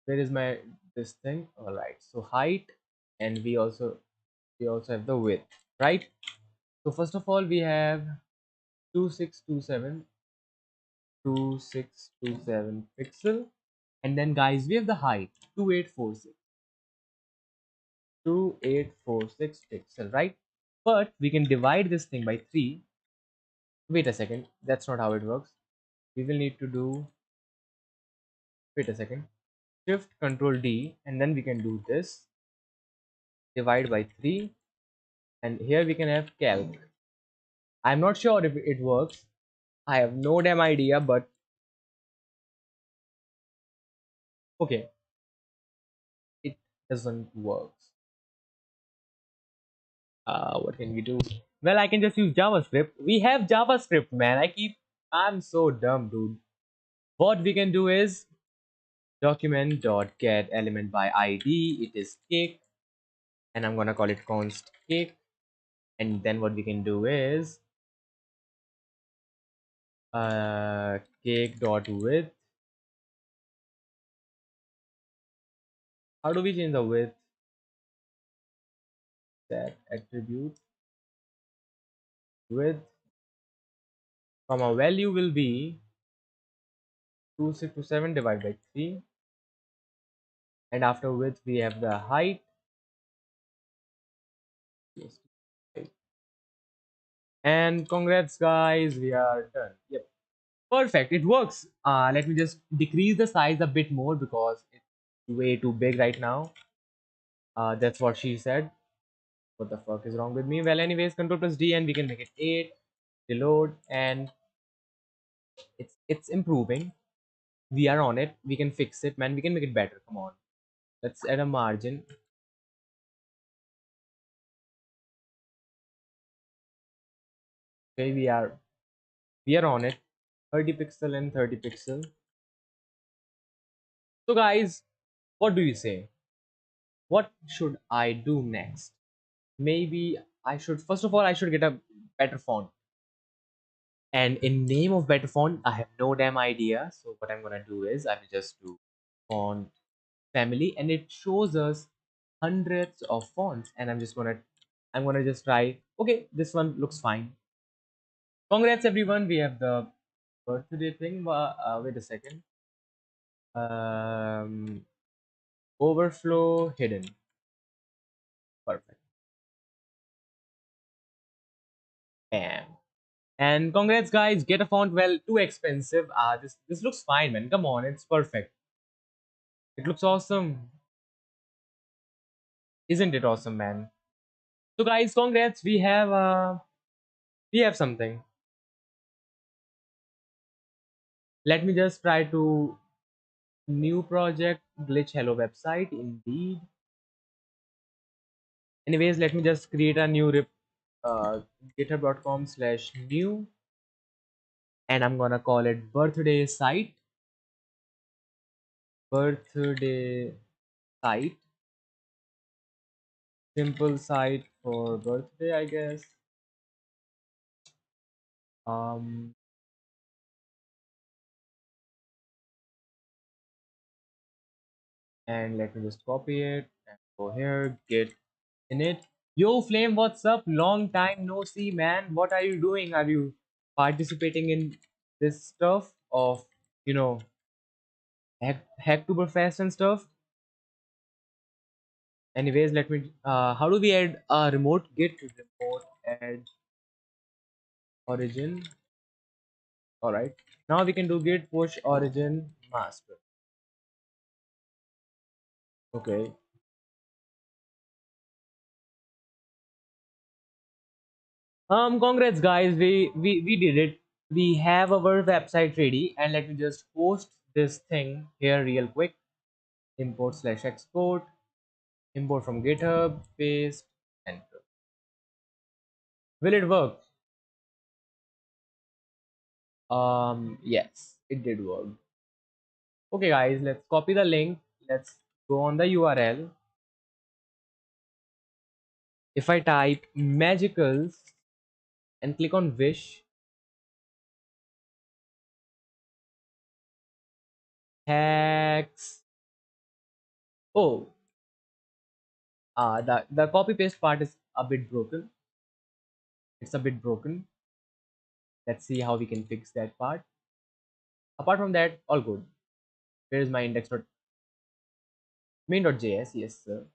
where is my this thing? All right. So height, and we also have the width, right? So first of all, we have 2627 2627 pixel, and then guys, we have the height 2846 pixel, right? But we can divide this thing by 3. Wait a second, that's not how it works. We will need to do, wait a second, shift control D, and then we can do this, divide by 3, and here we can have calc. I'm not sure if it works. I have no damn idea, but okay, it doesn't work. What can we do? Well, I can just use JavaScript. We have JavaScript, man. I'm so dumb, dude. What we can do is document.get element by ID. It is cake, and I'm gonna call it const cake. And then what we can do is cake.width. How do we change the width? That attribute width from a value will be 2627 divided by 3, and after width we have the height. Yes. And congrats, guys, we are done. Yep, perfect. It works. Let me just decrease the size a bit more because it's way too big right now. That's what she said. What the fuck is wrong with me? Well, anyways, Control plus D and we can make it 8. Reload and it's improving. We are on it. We can fix it, man. We can make it better. Come on. Let's add a margin. Okay, we are on it. 30 pixel and 30 pixel. So guys, what do you say? What should I do next? Maybe I should first of all I should get a better font. And in name of better font, I have no damn idea. So what I'm gonna do is I will just do font family and it shows us hundreds of fonts and I'm gonna just try. Okay, this one looks fine. Congrats everyone, we have the birthday thing. Wait a second. Um, overflow hidden. Perfect. Bam. And congrats guys, get a font. Well, too expensive. This looks fine, man. Come on, it's perfect. It looks awesome. Isn't it awesome, man? So guys, congrats. We have something. Let me just try to new project glitch hello website indeed. Anyways, let me just create a new github.com/new and I'm gonna call it birthday site. Birthday site. Simple site for birthday, I guess. Um, and let me just copy it and go here, get in it. Yo, Flame, what's up? Long time no see, man. What are you doing? Are you participating in this stuff of, you know, Hacktoberfest and stuff? Anyways, let me. How do we add a remote git? Remote add origin. All right. Now we can do git push origin master. Okay. Congrats, guys. We did it. We have our website ready, and let me just post this thing here real quick. Import/export. Import from GitHub. Paste. Enter. Will it work? Yes, it did work. Okay, guys. Let's copy the link. Let's go on the URL. If I type magicals and click on wish, hacks. Oh, the copy paste part is a bit broken. It's a bit broken. Let's see how we can fix that part. Apart from that, all good. Where is my main.js? Yes, sir.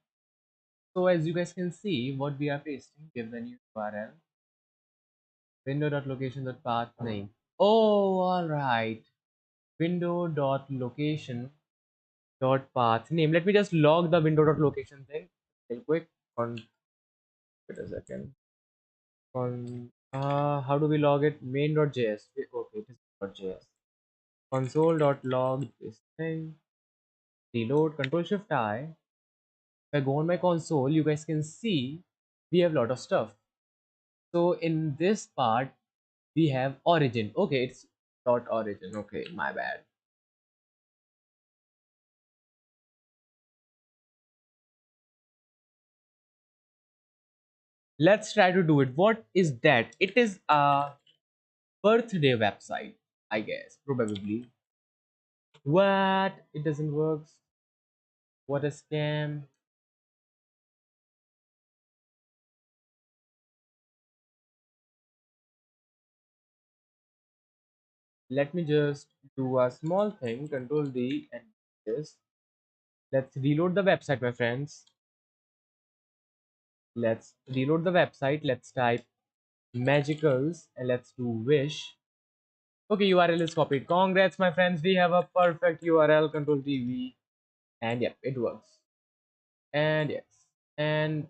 So as you guys can see, what we are pasting, give the new URL, window.location.path name. Oh, all right. Window.location.path name. Let me just log the window.location thing real quick. On wait a second. On how do we log it? Main.js. Okay, it is .js. Console.log this thing. Reload. Control Shift I. If I go on my console, you guys can see we have a lot of stuff. So in this part, we have origin. Okay, it's dot origin. Okay, my bad. Let's try to do it. What is that? It is a birthday website, I guess, probably. What? It doesn't work. What a scam. Let me just do a small thing. Control D and this. Let's reload the website, my friends. Let's reload the website. Let's type magicals, and let's do wish. Okay, URL is copied. Congrats, my friends. We have a perfect URL, Control TV. And yep, it works. And yes. And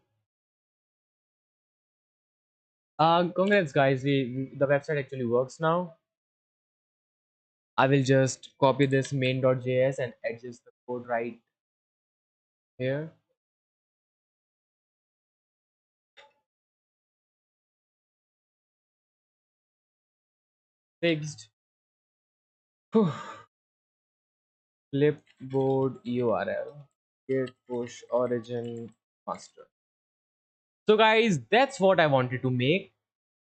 congrats, guys. The website actually works now. I will just copy this main.js and adjust the code right here. Fixed. Whew. Clipboard URL. Git push origin master. So guys, that's what I wanted to make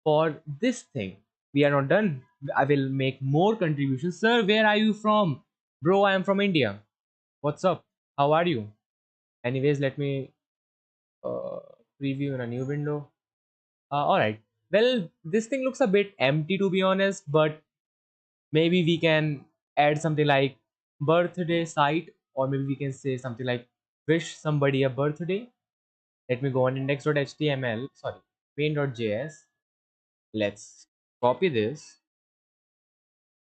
for this thing. We are not done. I will make more contributions. Sir, where are you from? Bro, I am from India. What's up? How are you? Anyways, let me uh, preview in a new window. All right. Well, this thing looks a bit empty to be honest, but maybe we can add something like birthday site, or maybe we can say something like wish somebody a birthday. Let me go on index.html, sorry, main.js. Let's copy this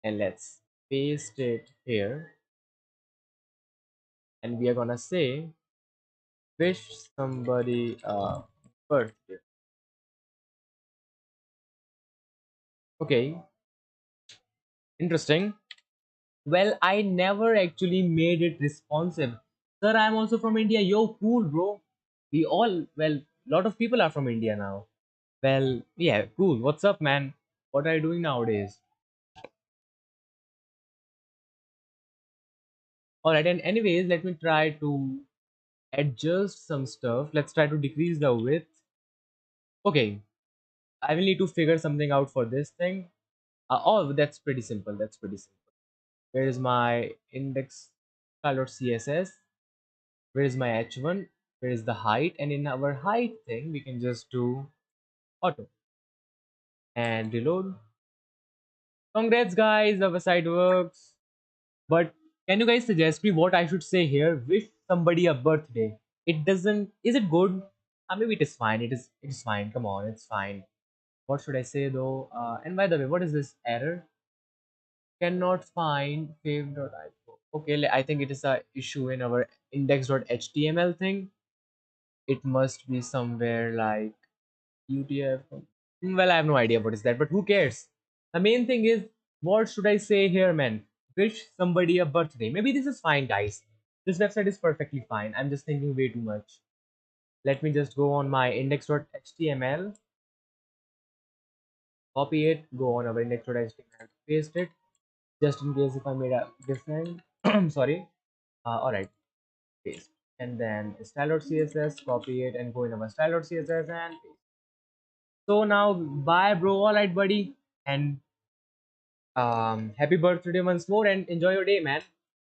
and let's paste it here. And we are gonna say wish somebody a birthday. Okay, interesting. Well, I never actually made it responsive. Sir, I'm also from India. Yo, cool, bro. We all, well, lot of people are from India now. Well, yeah, cool. What's up, man? What are you doing nowadays? Alright, and anyways, let me try to adjust some stuff. Let's try to decrease the width. Okay, I will need to figure something out for this thing. Oh, that's pretty simple. That's pretty simple. Where is my index style.css? Where is my h1? Where is the height? And in our height thing, we can just do auto and reload. Congrats, guys, the website works. But can you guys suggest me what I should say here? Wish somebody a birthday. It doesn't. Is it good? Maybe it is fine. It is. It is fine. Come on, it's fine. What should I say though? And by the way, what is this error? Cannot find fave.info. Okay, I think it is a issue in our index.html thing. It must be somewhere like UTF. Well, I have no idea what is that, but who cares? The main thing is, what should I say here, man? Wish somebody a birthday. Maybe this is fine, guys. This website is perfectly fine. I'm just thinking way too much. Let me just go on my index.html, copy it, go on our index.html, paste it, just in case if I made a different. Sorry. All right, paste. And then style.css, copy it and go in our style.css and paste. So now, bye, bro. All right, buddy. And happy birthday once more and enjoy your day, man.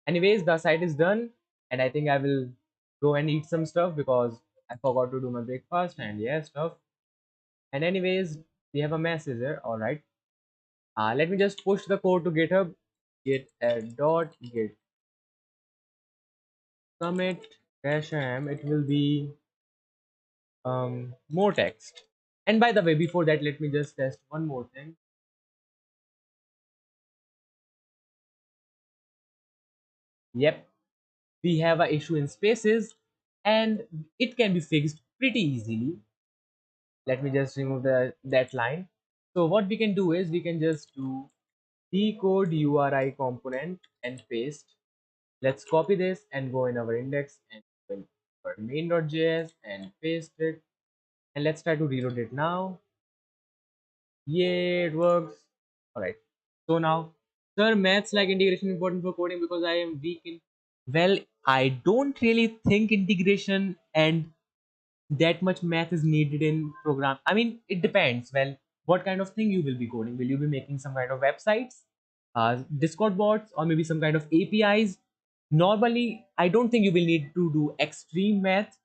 Anyways, the site is done, and I think I will go and eat some stuff because I forgot to do my breakfast and yeah, stuff. And anyways, we have a message here. All right. Let me just push the code to GitHub. Git dot git commit dash m. It will be more text. And by the way, before that, let me just test one more thing. Yep, we have a issue in spaces, and it can be fixed pretty easily. Let me just remove that line. So what we can do is we can just do decode URI component and paste. Let's copy this and go in our index and open our main.js and paste it. And let's try to reload it now. Yeah, it works. All right. So now, sir, maths like integration important for coding because I am weak in. Well, I don't really think integration and that much math is needed in program. I mean, it depends. Well, what kind of thing you will be coding? Will you be making some kind of websites, Discord bots, or maybe some kind of APIs? Normally, I don't think you will need to do extreme math,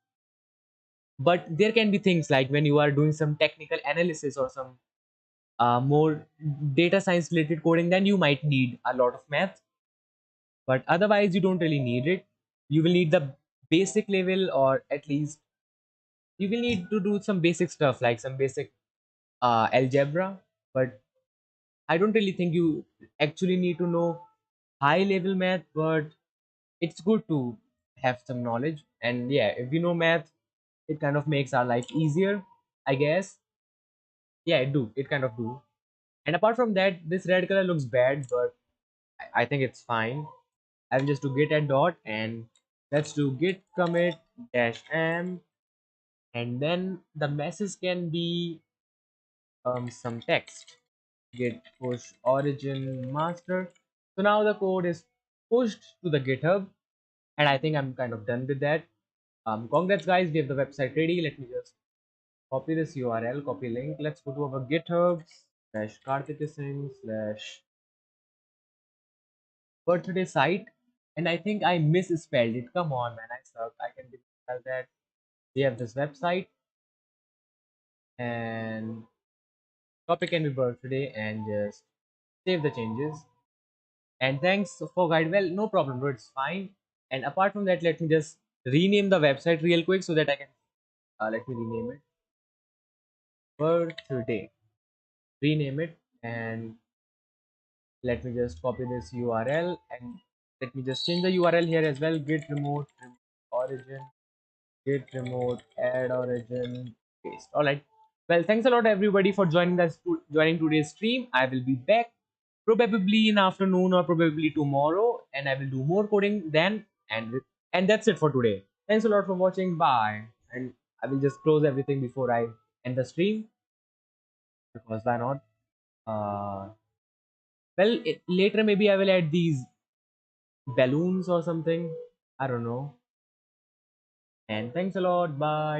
but there can be things like when you are doing some technical analysis or some more data science related coding, then you might need a lot of math, but otherwise you don't really need it. You will need the basic level, or at least you will need to do some basic stuff like some basic algebra, but I don't really think you actually need to know high level math, but it's good to have some knowledge. And yeah, if we know math, it kind of makes our life easier, I guess. Yeah, it do. It kind of do. And apart from that, this red color looks bad, but I think it's fine. I'll just do git add dot and let's do git commit dash m, and then the message can be some text. Git push origin master. So now the code is pushed to the GitHub, and I think I'm kind of done with that. Congrats guys, we have the website ready. Let me just copy this URL, copy link. Let's go to our GitHub slash Karthik Singh slash birthday site. And I think I misspelled it. Come on, man, I suck. I can spell that. We have this website, and topic can be birthday, and just save the changes. And thanks for guide. Well, no problem, bro. It's fine. And apart from that, let me just rename the website real quick so that I can let me rename it birthday. Rename it, and let me just copy this URL, and let me just change the URL here as well. Git remote origin, git remote add origin, paste. All right. Well, thanks a lot everybody for joining today's stream. I will be back probably in afternoon or probably tomorrow, and I will do more coding then. And that's it for today. Thanks a lot for watching. Bye. And I will just close everything before I end the stream, because why not? Well, later maybe I will add these balloons or something. I don't know. And thanks a lot. Bye.